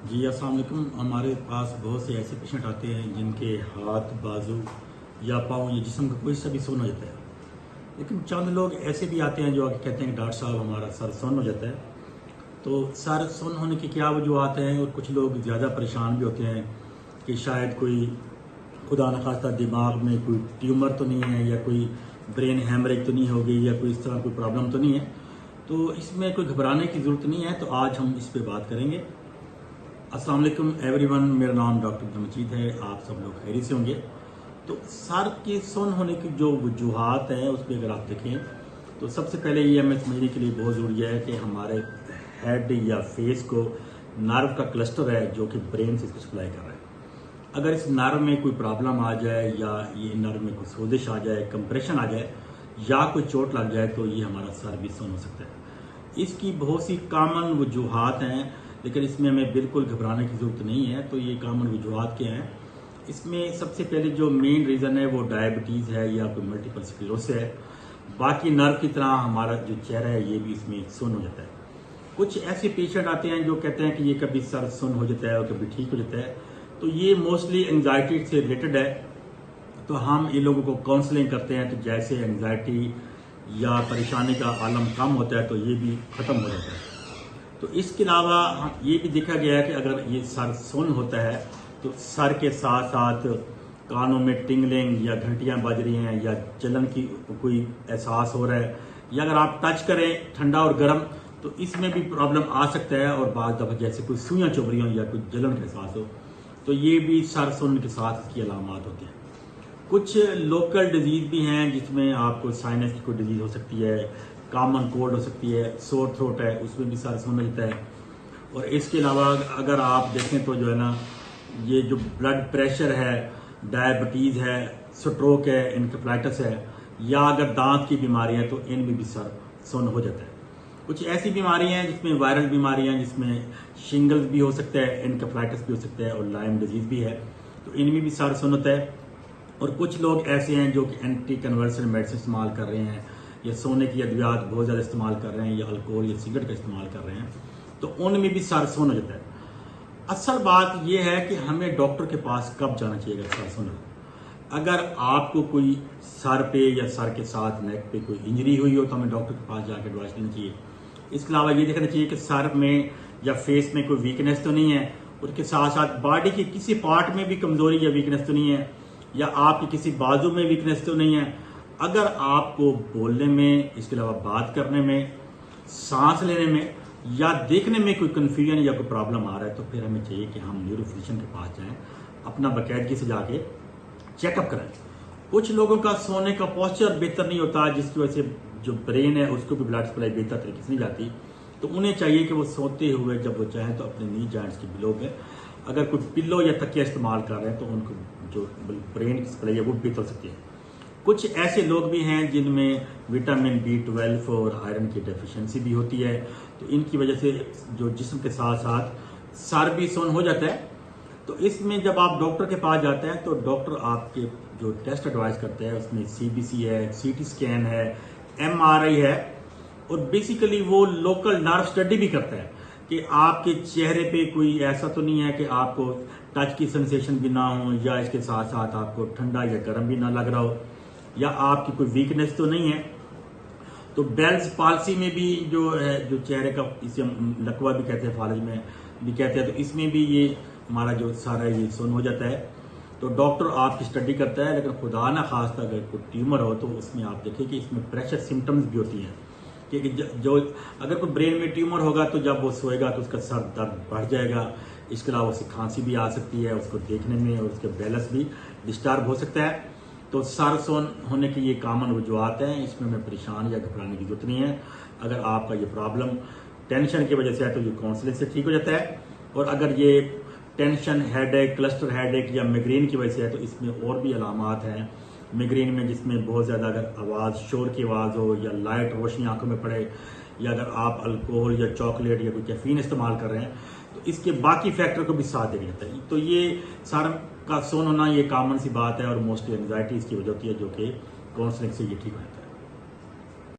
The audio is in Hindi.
जी अस्सलाम वालेकुम। हमारे पास बहुत से ऐसे पेशेंट आते हैं जिनके हाथ, बाजू या पाँव या जिस्म का कोई हिस्सा भी सुन्न हो जाता है। लेकिन चंद लोग ऐसे भी आते हैं जो आके कहते हैं कि डॉक्टर साहब हमारा सर सुन्न हो जाता है। तो सर सुन्न होने की क्या वजूहत हैं, और कुछ लोग ज़्यादा परेशान भी होते हैं कि शायद कोई खुदा न खास्ता दिमाग में कोई ट्यूमर तो नहीं है, या कोई ब्रेन हैमरेज तो नहीं हो गई, या कोई इस तरह कोई प्रॉब्लम तो नहीं है। तो इसमें कोई घबराने की ज़रूरत नहीं है। तो आज हम इस पर बात करेंगे। अस्सलाम वालेकुम एवरीवन, मेरा नाम डॉक्टर अब्दुल मजीद है। आप सब लोग खैरी से होंगे। तो सर के सुन्न होने की जो वजूहत हैं उस पर अगर आप देखें तो सबसे पहले ये हमें समझने के लिए बहुत ज़रूरी है कि हमारे हेड या फेस को नर्व का क्लस्टर है जो कि ब्रेन से इसको सप्लाई कर रहा है। अगर इस नर्व में कोई प्रॉब्लम आ जाए, या ये नर्व में कोई सोजिश आ जाए, कंप्रेशन आ जाए, या कोई चोट लग जाए, तो ये हमारा सर भी सुन्न हो सकता है। इसकी बहुत सी कॉमन वजूहत हैं, लेकिन इसमें हमें बिल्कुल घबराने की ज़रूरत नहीं है। तो ये कॉमन वजूहत क्या हैं? इसमें सबसे पहले जो मेन रीज़न है वो डायबिटीज़ है या कोई मल्टीपल स्क्लेरोसिस है। बाकी नर्व की तरह हमारा जो चेहरा है ये भी इसमें सुन्न हो जाता है। कुछ ऐसे पेशेंट आते हैं जो कहते हैं कि ये कभी सर सुन्न हो जाता है और कभी ठीक हो जाता है। तो ये मोस्टली एंग्जाइटी से रिलेटेड है। तो हम इन लोगों को काउंसलिंग करते हैं, तो जैसे एंग्जाइटी या परेशानी का आलम कम होता है तो ये भी ख़त्म हो जाता है। तो इसके अलावा ये भी देखा गया है कि अगर ये सर सुन्न होता है तो सर के साथ साथ कानों में टिंगलिंग या घंटियां बज रही हैं, या जलन की कोई एहसास हो रहा है, या अगर आप टच करें ठंडा और गर्म तो इसमें भी प्रॉब्लम आ सकता है। और बाद दफ़ा जैसे कोई सुइयां चुभ रही हों या कोई जलन का एहसास हो, तो ये भी सर सुन्न के साथ इसकी अलामात होती हैं। कुछ लोकल डिजीज़ भी हैं जिसमें आपको साइनस की कोई डिजीज़ हो सकती है, कॉमन कोल्ड हो सकती है, सोर थ्रोट है, उसमें भी सर सुन्न होता है। और इसके अलावा अगर आप देखें तो जो है ना, ये जो ब्लड प्रेशर है, डायबिटीज़ है, स्ट्रोक है, इनकेफेलाइटिस है, या अगर दांत की बीमारी है तो इनमें भी सर सुन्न हो जाता है। कुछ ऐसी बीमारियां हैं जिसमें वायरल बीमारियां, जिसमें शिंगल्स भी हो सकता है, इनकेफेलाइटिस भी हो सकता है, और लाइम डिजीज़ भी है, तो इनमें भी सर सुन्न होता है। और कुछ लोग ऐसे हैं जो कि एंटी कन्वर्सन मेडिसिन इस्तेमाल कर रहे हैं, या सोने की अद्वियात बहुत ज़्यादा इस्तेमाल कर रहे हैं, या अल्कोहल या सिगरेट का इस्तेमाल कर रहे हैं, तो उनमें भी सर सुन्न हो जाता है। असल बात यह है कि हमें डॉक्टर के पास कब जाना चाहिए अगर सर सुन्न हो। अगर आपको कोई सर पे या सर के साथ नेक पे कोई इंजरी हुई हो तो हमें डॉक्टर के पास जाकर एडवाइस लेनी चाहिए। इसके अलावा ये देखना चाहिए कि सर में या फेस में कोई वीकनेस तो नहीं है, उसके साथ साथ बॉडी के किसी पार्ट में भी कमजोरी या वीकनेस तो नहीं है, या आपकी किसी बाजू में वीकनेस तो नहीं है। अगर आपको बोलने में, इसके अलावा बात करने में, सांस लेने में या देखने में कोई कन्फ्यूजन या कोई प्रॉब्लम आ रहा है, तो फिर हमें चाहिए कि हम न्यूरो फिजिशियन के पास जाएं, अपना बाकायदगी से जाके चेकअप कराएं। कुछ लोगों का सोने का पोस्चर बेहतर नहीं होता, जिसकी वजह से जो ब्रेन है उसको भी ब्लड सप्लाई बेहतर तरीके से नहीं जाती। तो उन्हें चाहिए कि वो सोते हुए जब वो चाहें तो अपने नी जॉइंट्स के बिलो में अगर कोई पिल्लो या तकिया इस्तेमाल कर रहे हैं तो उनको जो ब्रेन की सप्लाई है वो बेहतर हो सकती है। कुछ ऐसे लोग भी हैं जिनमें विटामिन B12 और आयरन की डेफिशिएंसी भी होती है, तो इनकी वजह से जो जिस्म के साथ साथ सर भी सुन्न हो जाता है। तो इसमें जब आप डॉक्टर के पास जाते हैं तो डॉक्टर आपके जो टेस्ट एडवाइस करते हैं उसमें CBC है, CT स्कैन है, MRI है, और बेसिकली वो लोकल नर्व स्टडी भी करता है कि आपके चेहरे पे कोई ऐसा तो नहीं है कि आपको टच की सेंसेशन भी ना हो, या इसके साथ साथ आपको ठंडा या गर्म भी ना लग रहा हो, या आपकी कोई वीकनेस तो नहीं है। तो बेल्स पाल्सी में भी जो है, जो चेहरे का इसे हम लकवा भी कहते हैं, फालिज में भी कहते हैं, तो इसमें भी ये हमारा जो सारा ये सुन्न हो जाता है। तो डॉक्टर आपकी स्टडी करता है, लेकिन खुदा ना खास्ता अगर कोई ट्यूमर हो तो उसमें आप देखें कि इसमें प्रेशर सिम्टम्स भी होती हैं कि जो अगर कोई ब्रेन में ट्यूमर होगा तो जब वो सोएगा तो उसका सर दर्द बढ़ जाएगा। इसके अलावा उसकी खांसी भी आ सकती है, उसको देखने में, और उसके बैलेंस भी डिस्टर्ब हो सकता है। तो सर सुन्न होने की ये कॉमन वजूहत हैं, इसमें हमें परेशान या घबराने की जरूरत नहीं है। अगर आपका ये प्रॉब्लम टेंशन की वजह से है तो ये काउंसलिंग से ठीक हो जाता है, और अगर ये टेंशन, हेडेक, क्लस्टर हेडेक या माइग्रेन की वजह से है तो इसमें और भी अलामात हैं। माइग्रेन में जिसमें बहुत ज़्यादा अगर आवाज़, शोर की आवाज़ हो, या लाइट रोशनी आंखों में पड़े, या अगर आप अल्कोहल या चॉकलेट या कोई कैफीन इस्तेमाल कर रहे हैं, तो इसके बाकी फैक्टर को भी साथ देना जाता है। तो ये सर का सुन्न होना ये कॉमन सी बात है, और मोस्टली एंग्जाइटी इसकी वजह होती है, जो कि काउंसलिंग से ये ठीक हो जाता है।